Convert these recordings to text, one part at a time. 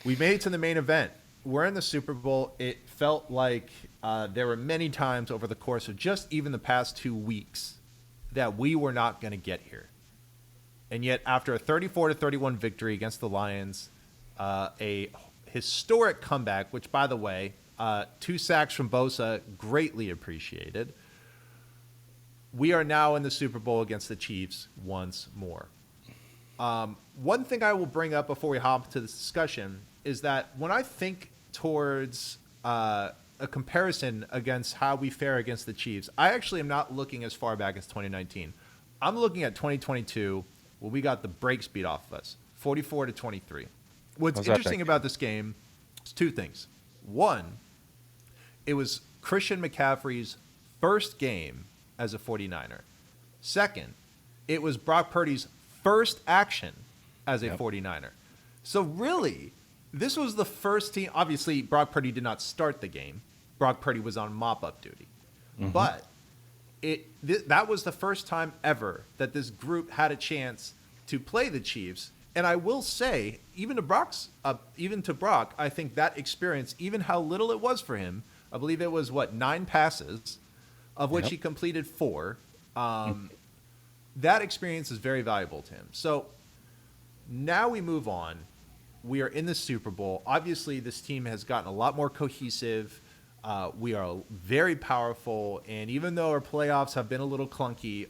We made it to the main event. We're in the Super Bowl. It felt like there were many times over the course of just even the past 2 weeks that we were not going to get here. And yet, after a 34-31 victory against the Lions, a historic comeback, which, by the way, 2 sacks from Bosa, greatly appreciated. We are now in the Super Bowl against the Chiefs once more. One thing I will bring up before we hop to this discussion is that when I think towards a comparison against how we fare against the Chiefs, I actually am not looking as far back as 2019. I'm looking at 2022 when we got the brakes beat off of us, 44-23. What's How's that interesting think? about this game is two things. One, it was Christian McCaffrey's first game as a 49er. Second, it was Brock Purdy's first action as a Yep. 49er. So really, this was the first team. Obviously, Brock Purdy did not start the game. Brock Purdy was on mop-up duty. But that was the first time ever that this group had a chance to play the Chiefs. And I will say, even to Brock, I think that experience, even how little it was for him, I believe it was 9 passes, of which Yep. he completed 4. That experience is very valuable to him. So now we move on. We are in the Super Bowl. Obviously, this team has gotten a lot more cohesive. We are very powerful, and even though our playoffs have been a little clunky,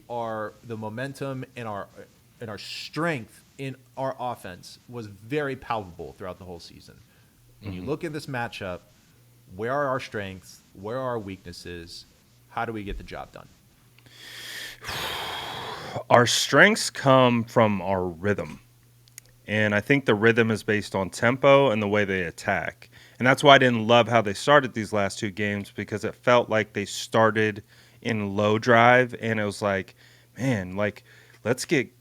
the momentum and our strength in our offense was very palpable throughout the whole season. When you look at this matchup, where are our strengths? Where are our weaknesses? How do we get the job done? Our strengths come from our rhythm. And I think the rhythm is based on tempo and the way they attack. And that's why I didn't love how they started these last 2 games, because it felt like they started in low drive and it was like, man, like let's get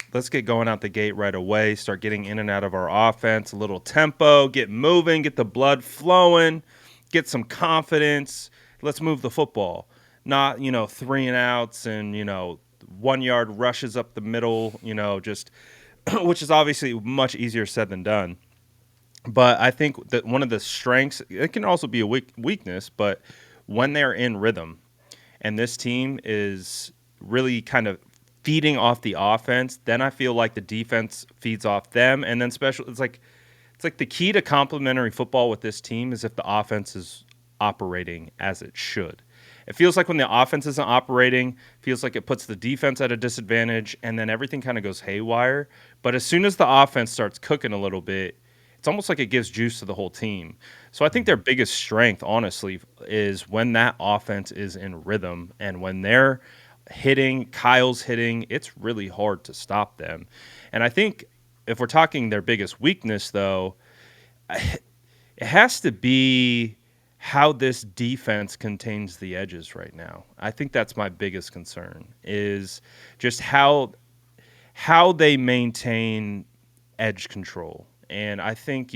going out the gate right away, start getting in and out of our offense, a little tempo, get moving, get the blood flowing, get some confidence. Let's move the football. Not, 3 and outs and, 1 yard rushes up the middle, just which is obviously much easier said than done. But I think that one of the strengths, it can also be a weakness, but when they're in rhythm and this team is really kind of feeding off the offense, then I feel like the defense feeds off them. And then it's like the key to complementary football with this team is if the offense is operating as it should. It feels like when the offense isn't operating, feels like it puts the defense at a disadvantage, and then everything kind of goes haywire. But as soon as the offense starts cooking a little bit, it's almost like it gives juice to the whole team. So I think their biggest strength, honestly, is when that offense is in rhythm and when they're hitting, Kyle's hitting, it's really hard to stop them. And I think if we're talking their biggest weakness, though, it has to be how this defense contains the edges right now. I think that's my biggest concern is just how they maintain edge control. And I think,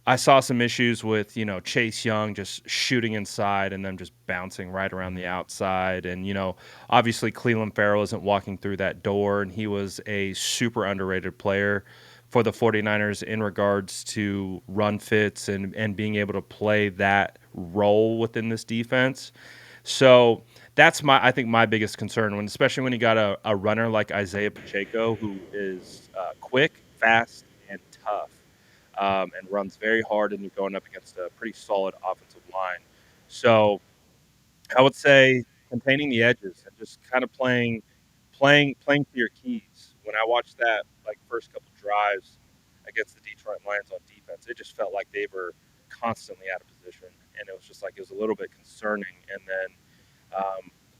I saw some issues with, Chase Young just shooting inside and then just bouncing right around the outside. And, obviously Cleveland Farrell isn't walking through that door, and he was a super underrated player for the 49ers in regards to run fits and being able to play that role within this defense. So that's I think my biggest concern especially when you got a runner like Isaiah Pacheco, who is quick, fast, and tough, and runs very hard, and you're going up against a pretty solid offensive line. So I would say containing the edges and just kind of playing to your keys. When I watched that first couple drives against the Detroit Lions on defense, it just felt like they were constantly out of position, and it was just like it was a little bit concerning. And then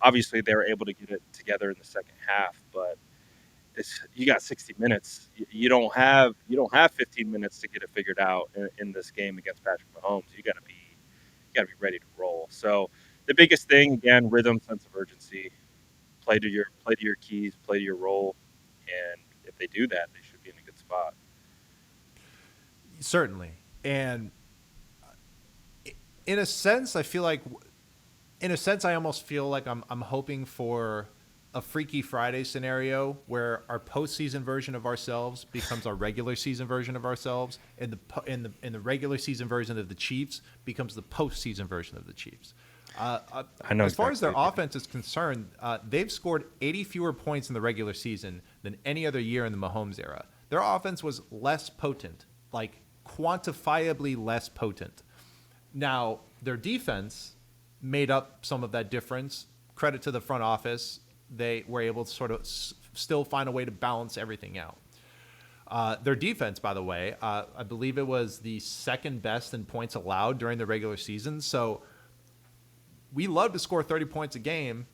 obviously they were able to get it together in the second half, but you got 60 minutes. You don't have 15 minutes to get it figured out in this game against Patrick Mahomes. You got to be ready to roll. So the biggest thing again, rhythm, sense of urgency, play to your keys, play to your role, and if they do that, they should be in a good spot. Certainly. And in a sense, I almost feel like I'm hoping for a Freaky Friday scenario where our postseason version of ourselves becomes our regular season version of ourselves, and the regular season version of the Chiefs becomes the postseason version of the Chiefs. I know as far as their exactly. offense is concerned, they've scored 80 fewer points in the regular season than any other year in the Mahomes era. Their offense was less potent, like quantifiably less potent. Now, their defense made up some of that difference. Credit to the front office. They were able to sort of still find a way to balance everything out. Their defense, by the way, I believe it was the second best in points allowed during the regular season. So we love to score 30 points a game.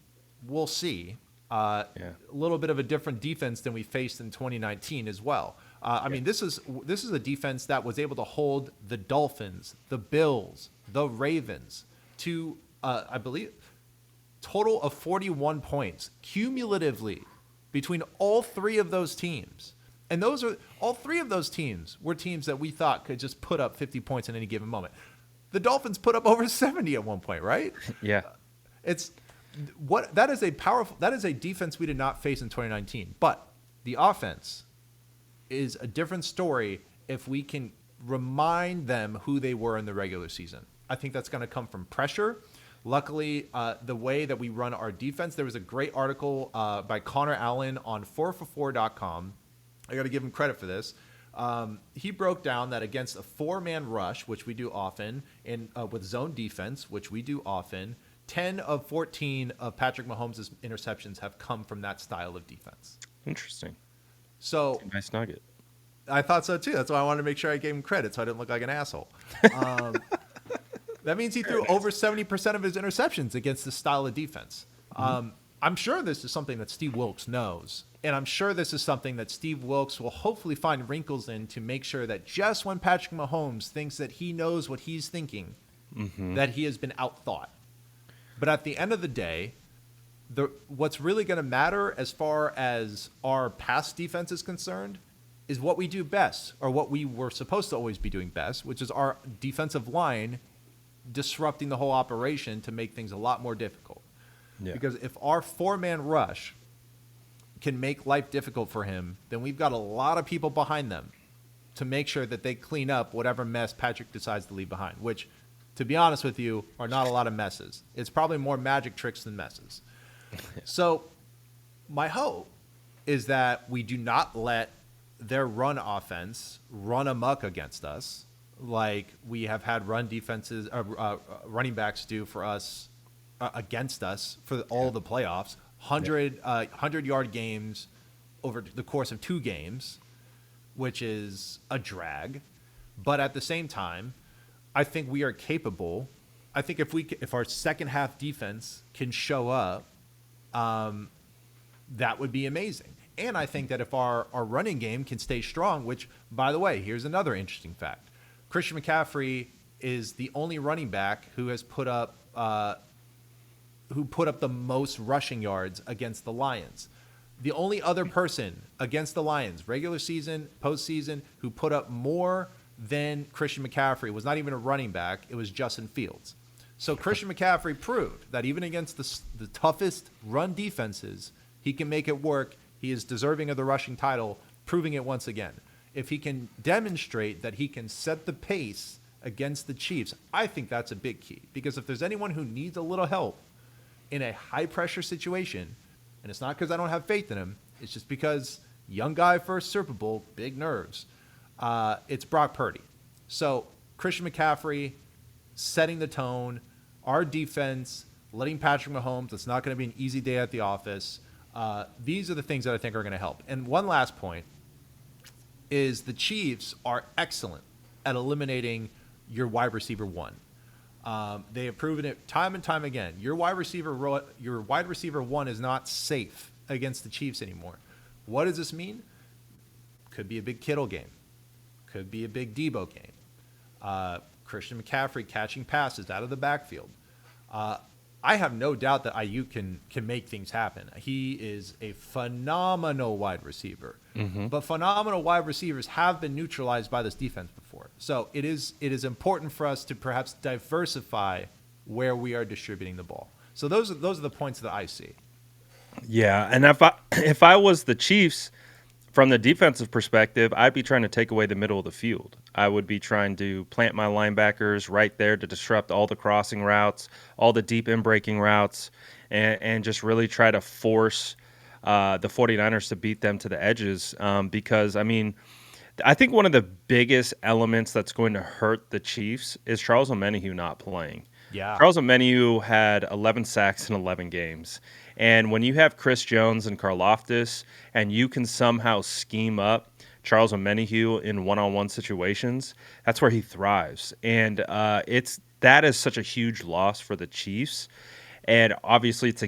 We'll see. A little bit of a different defense than we faced in 2019 as well. I mean, this is a defense that was able to hold the Dolphins, the Bills, the Ravens to, I believe, total of 41 points cumulatively between all three of those teams. And all three of those teams were teams that we thought could just put up 50 points in any given moment. The Dolphins put up over 70 at one point, right? Yeah. That is a defense we did not face in 2019. But the offense is a different story if we can remind them who they were in the regular season. I think that's going to come from pressure. Luckily, the way that we run our defense, there was a great article by Connor Allen on 4for4.com. I got to give him credit for this. He broke down that against a four-man rush, which we do often, and with zone defense, which we do often, 10 of 14 of Patrick Mahomes' interceptions have come from that style of defense. Interesting. So Nice nugget. I thought so too. That's why I wanted to make sure I gave him credit so I didn't look like an asshole. That means he threw over 70% of his interceptions against this style of defense. I'm sure this is something that Steve Wilkes knows. And I'm sure this is something that Steve Wilkes will hopefully find wrinkles in to make sure that just when Patrick Mahomes thinks that he knows what he's thinking, that he has been outthought. But at the end of the day, what's really going to matter as far as our pass defense is concerned is what we do best, or what we were supposed to always be doing best, which is our defensive line disrupting the whole operation to make things a lot more difficult. Yeah. Because if our four-man rush can make life difficult for him, then we've got a lot of people behind them to make sure that they clean up whatever mess Patrick decides to leave behind, which, to be honest with you, are not a lot of messes. It's probably more magic tricks than messes. So my hope is that we do not let their run offense run amok against us like we have had running backs do for us against us for all the playoffs. 100-yard games over the course of 2 games, which is a drag. But at the same time, I think we are capable. I think if our second half defense can show up, that would be amazing. And I think that if our running game can stay strong, which, by the way, here's another interesting fact. Christian McCaffrey is the only running back who has put up the most rushing yards against the Lions. The only other person against the Lions, regular season, postseason, who put up more than Christian McCaffrey was not even a running back. It was Justin Fields. So Christian McCaffrey proved that even against the toughest run defenses, he can make it work. He is deserving of the rushing title, proving it once again. If he can demonstrate that he can set the pace against the Chiefs, I think that's a big key. Because if there's anyone who needs a little help in a high-pressure situation, and it's not because I don't have faith in him, it's just because young guy first Super Bowl, big nerves, it's Brock Purdy. So Christian McCaffrey setting the tone, our defense, letting Patrick Mahomes, it's not going to be an easy day at the office. These are the things that I think are going to help. And one last point is the Chiefs are excellent at eliminating your wide receiver one. They have proven it time and time again. Your wide receiver one is not safe against the Chiefs anymore. What does this mean? Could be a big Kittle game. Could be a big Debo game. Christian McCaffrey catching passes out of the backfield. I have no doubt that Ayuk can make things happen. He is a phenomenal wide receiver. But phenomenal wide receivers have been neutralized by this defense before. So it is important for us to perhaps diversify where we are distributing the ball. So those are the points that I see. Yeah, and if I was the Chiefs, from the defensive perspective, I'd be trying to take away the middle of the field. I would be trying to plant my linebackers right there to disrupt all the crossing routes, all the deep in breaking routes, and just really try to force the 49ers to beat them to the edges. Because, I mean, I think one of the biggest elements that's going to hurt the Chiefs is Charles Omenihu not playing. Yeah. Charles Omenihu had 11 sacks in 11 games. And when you have Chris Jones and Karlaftis, and you can somehow scheme up Charles Omenihu in one-on-one situations, that's where he thrives. And that is such a huge loss for the Chiefs. And obviously it's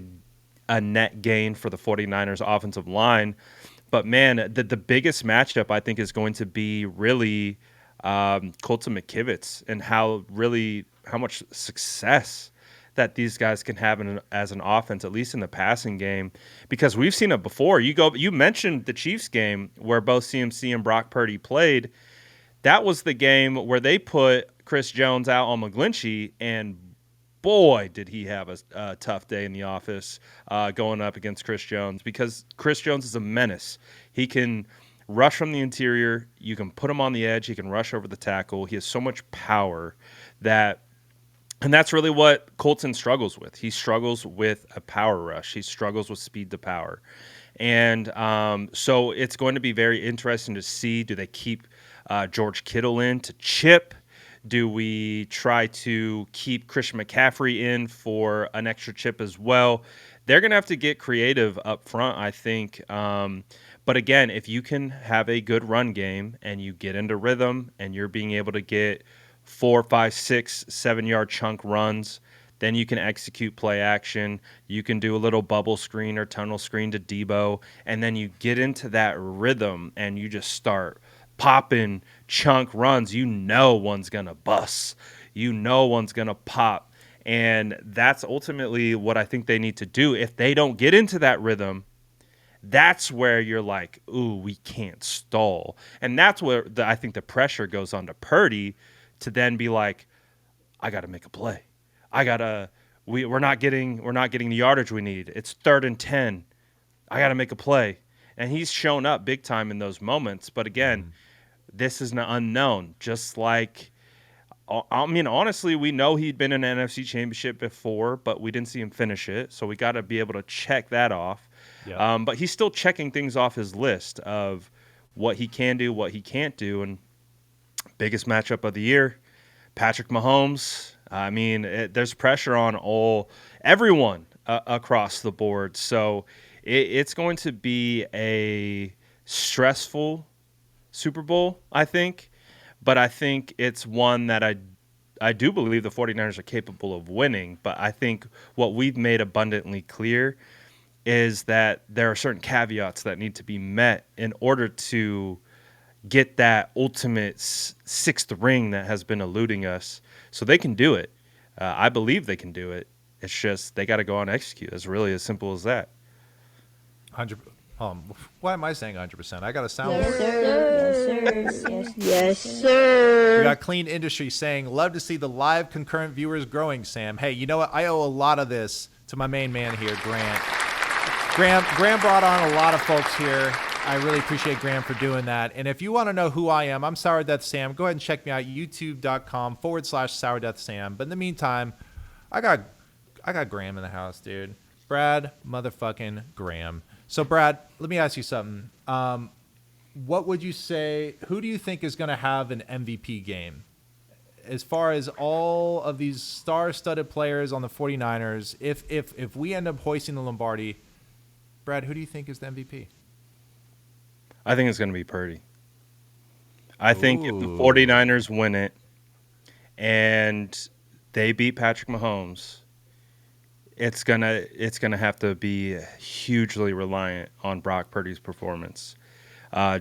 a net gain for the 49ers offensive line. But man, the biggest matchup I think is going to be really Colton McKivitz and how much success that these guys can have as an offense, at least in the passing game, because we've seen it before. You mentioned the Chiefs game where both CMC and Brock Purdy played. That was the game where they put Chris Jones out on McGlinchey, and boy, did he have a tough day in the office going up against Chris Jones, because Chris Jones is a menace. He can rush from the interior. You can put him on the edge. He can rush over the tackle. He has so much power and that's really what Colton struggles with. He struggles with a power rush. He struggles with speed to power. And so it's going to be very interesting to see, do they keep George Kittle in to chip? Do we try to keep Christian McCaffrey in for an extra chip as well? They're going to have to get creative up front, I think. But again, if you can have a good run game and you get into rhythm and you're being able to get 4, 5, 6, 7-yard chunk runs, then you can execute play action. You can do a little bubble screen or tunnel screen to Debo, and then you get into that rhythm and you just start popping chunk runs. You know one's going to bust. You know one's going to pop. And that's ultimately what I think they need to do. If they don't get into that rhythm, that's where you're like, ooh, we can't stall. And that's where I think the pressure goes on to Purdy to then be like, I got to make a play. We're not getting the yardage we need. It's 3rd and 10. I got to make a play. And he's shown up big time in those moments. But again, this is an unknown. Just like, I mean, honestly, we know he'd been in an NFC Championship before, but we didn't see him finish it. So we got to be able to check that off. Yep. But he's still checking things off his list of what he can do, what he can't do. And biggest matchup of the year, Patrick Mahomes. I mean, there's pressure on everyone across the board. So it's going to be a stressful Super Bowl, I think. But I think it's one that I do believe the 49ers are capable of winning. But I think what we've made abundantly clear is that there are certain caveats that need to be met in order to get that ultimate 6th ring that has been eluding us. So they can do it. I believe they can do it. It's just they got to go on and execute. It's really as simple as that. 100. Why am I saying 100%? I got a sound. Yes, sir. Yes, sir. We got Clean Industry saying, love to see the live concurrent viewers growing, Sam. Hey, you know what? I owe a lot of this to my main man here, Grant. Graham brought on a lot of folks here. I really appreciate Graham for doing that. And if you want to know who I am, I'm Sourdeath Sam. Go ahead and check me out, youtube.com/Sourdeath Sam. But in the meantime, I got Graham in the house, dude. Brad motherfucking Graham. So, Brad, let me ask you something. What would you say, who do you think is going to have an MVP game? As far as all of these star-studded players on the 49ers, if we end up hoisting the Lombardi, Brad, who do you think is the MVP? I think it's going to be Purdy. I think if the 49ers win it and they beat Patrick Mahomes, it's gonna have to be hugely reliant on Brock Purdy's performance,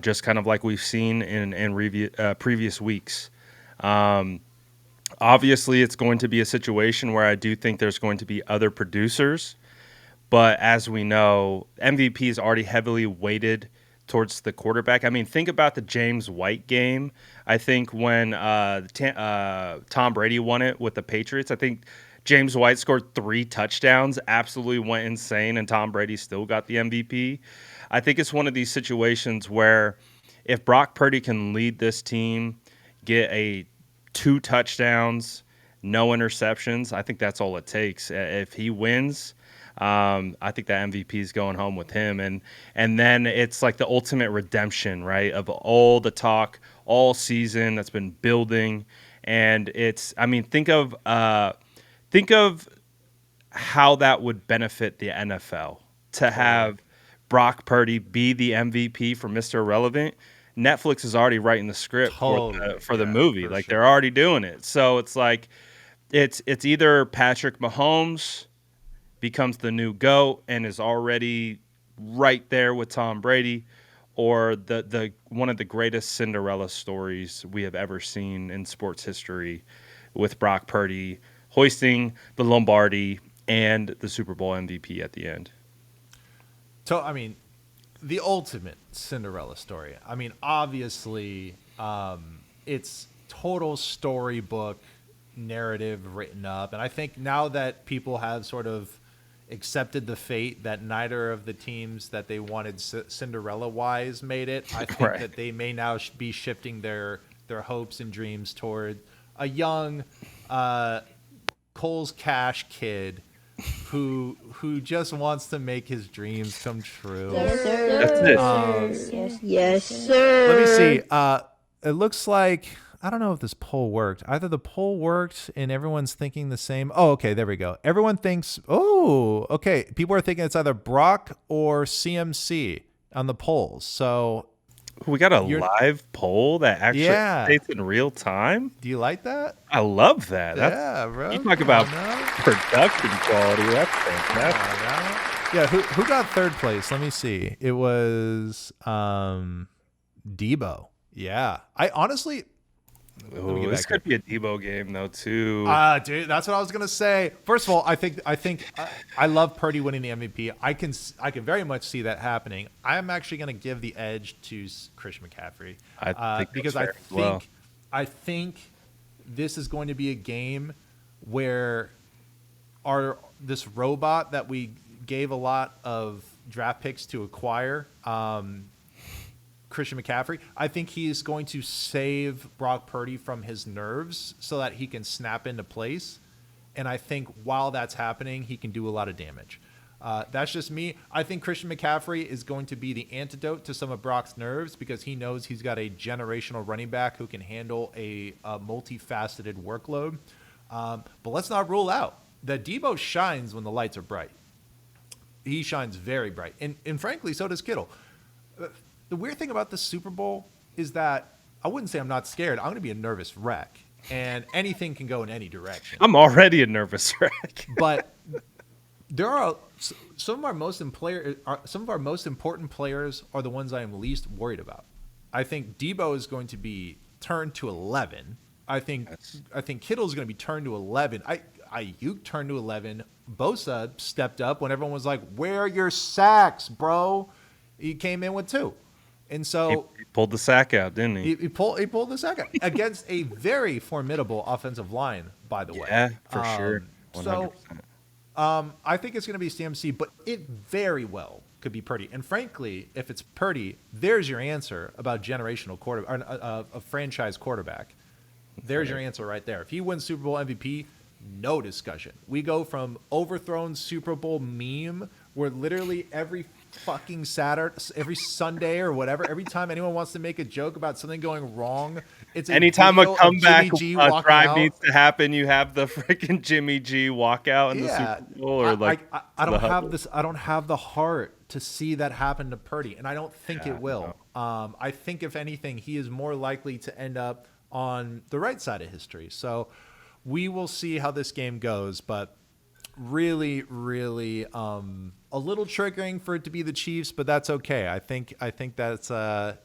just kind of like we've seen in previous weeks. Obviously, it's going to be a situation where I do think there's going to be other producers, but as we know, MVP is already heavily weighted towards the quarterback. I mean, think about the James White game. I think when Tom Brady won it with the Patriots, I think James White scored 3 touchdowns, absolutely went insane, and Tom Brady still got the MVP. I think it's one of these situations where if Brock Purdy can lead this team, get 2 touchdowns, no interceptions, I think that's all it takes. If he wins, I think that MVP is going home with him, and then it's like the ultimate redemption, right? Of all the talk all season that's been building, and think of how that would benefit the NFL to have Brock Purdy be the MVP for Mr. Irrelevant. Netflix is already writing the script for the movie. for Like sure. they're already doing it. So it's like it's either Patrick Mahomes becomes the new GOAT and is already right there with Tom Brady, or the one of the greatest Cinderella stories we have ever seen in sports history with Brock Purdy hoisting the Lombardi and the Super Bowl MVP at the end. So, I mean, the ultimate Cinderella story. I mean, obviously, it's total storybook narrative written up. And I think now that people have sort of accepted the fate that neither of the teams that they wanted Cinderella-wise made it, I think Right. that they may now be shifting their hopes and dreams toward a young Cole's Cash kid who just wants to make his dreams come true. Yes, sir. That's it. Yes, sir. Let me see. It looks like I don't know if this poll worked. Either the poll worked and everyone's thinking the same. Oh, okay, there we go. Everyone thinks. Oh, okay. People are thinking it's either Brock or CMC on the polls. So, We got a You're- live poll that actually Yeah. states in real time. do you like that? I love that. That's, Yeah, bro. you talk Come about on now. production quality. That's fantastic. Come on now. Yeah, who got third place? Let me see. It was Debo. Yeah, I honestly. me Ooh, get this back could be a Debo game though too. Dude, that's what I was gonna say. First of all, I think I love Purdy winning the MVP. I can very much see that happening. I'm actually gonna give the edge to Christian McCaffrey. I think that's because fair as well. I think this is going to be a game where this robot that we gave a lot of draft picks to acquire. Christian McCaffrey, I think he's going to save Brock Purdy from his nerves so that he can snap into place. And I think while that's happening, he can do a lot of damage. That's just me. I think Christian McCaffrey is going to be the antidote to some of Brock's nerves because he knows he's got a generational running back who can handle a multifaceted workload. But let's not rule out that Debo shines when the lights are bright. He shines very bright. And frankly, so does Kittle. The weird thing about the Super Bowl is that I wouldn't say I'm not scared. I'm going to be a nervous wreck, and anything can go in any direction. I'm already a nervous wreck. But there are some of our most important players are the ones I am least worried about. I think Debo is going to be turned to 11. I think Kittle is going to be turned to 11. Ayuk turned to 11. Bosa stepped up when everyone was like, "Where are your sacks, bro?" He came in with 2. And so He pulled the sack out, didn't he? he pulled the second against a very formidable offensive line, by the way. Yeah, for sure. 100%. So I think it's going to be CMC, but it very well could be Purdy. And frankly, if it's Purdy, there's your answer about generational quarterback, a franchise quarterback. There's your answer right there. If he wins Super Bowl MVP, no discussion. We go from overthrown Super Bowl meme where literally every fucking Saturday, every Sunday or whatever, every time anyone wants to make a joke about something going wrong, it's Anytime a video of comeback Jimmy G walking drive out. needs to happen, you have the freaking Jimmy G walkout in the Super Bowl, or I don't the have huddle. this. I don't have the heart to see that happen to Purdy, and I don't think it will. I think if anything, he is more likely to end up on the right side of history. So we will see how this game goes, but really, really a little triggering for it to be the Chiefs, but that's okay. I think that's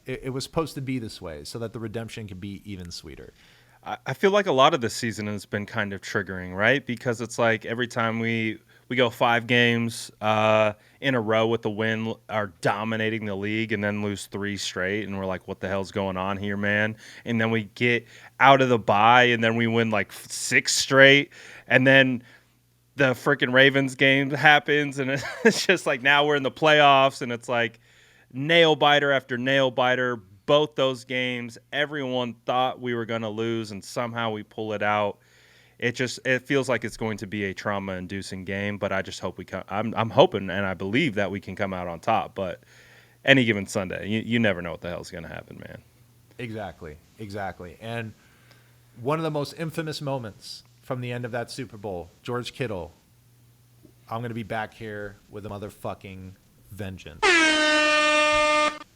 it was supposed to be this way so that the redemption can be even sweeter. I feel like a lot of this season has been kind of triggering, right? Because it's like every time we go 5 games in a row with the win, are dominating the league, and then lose 3 straight, and we're like, what the hell's going on here, man? And then we get out of the bye, and then we win like 6 straight, and then the freaking Ravens game happens, and it's just like now we're in the playoffs, and it's like nail biter after nail biter. Both those games, everyone thought we were going to lose, and somehow we pull it out. It feels like it's going to be a trauma-inducing game, but I just hope we come. I'm hoping and I believe that we can come out on top. But any given Sunday, you never know what the hell's going to happen, man. Exactly. And one of the most infamous moments from the end of that Super Bowl, George Kittle, I'm going to be back here with a motherfucking vengeance.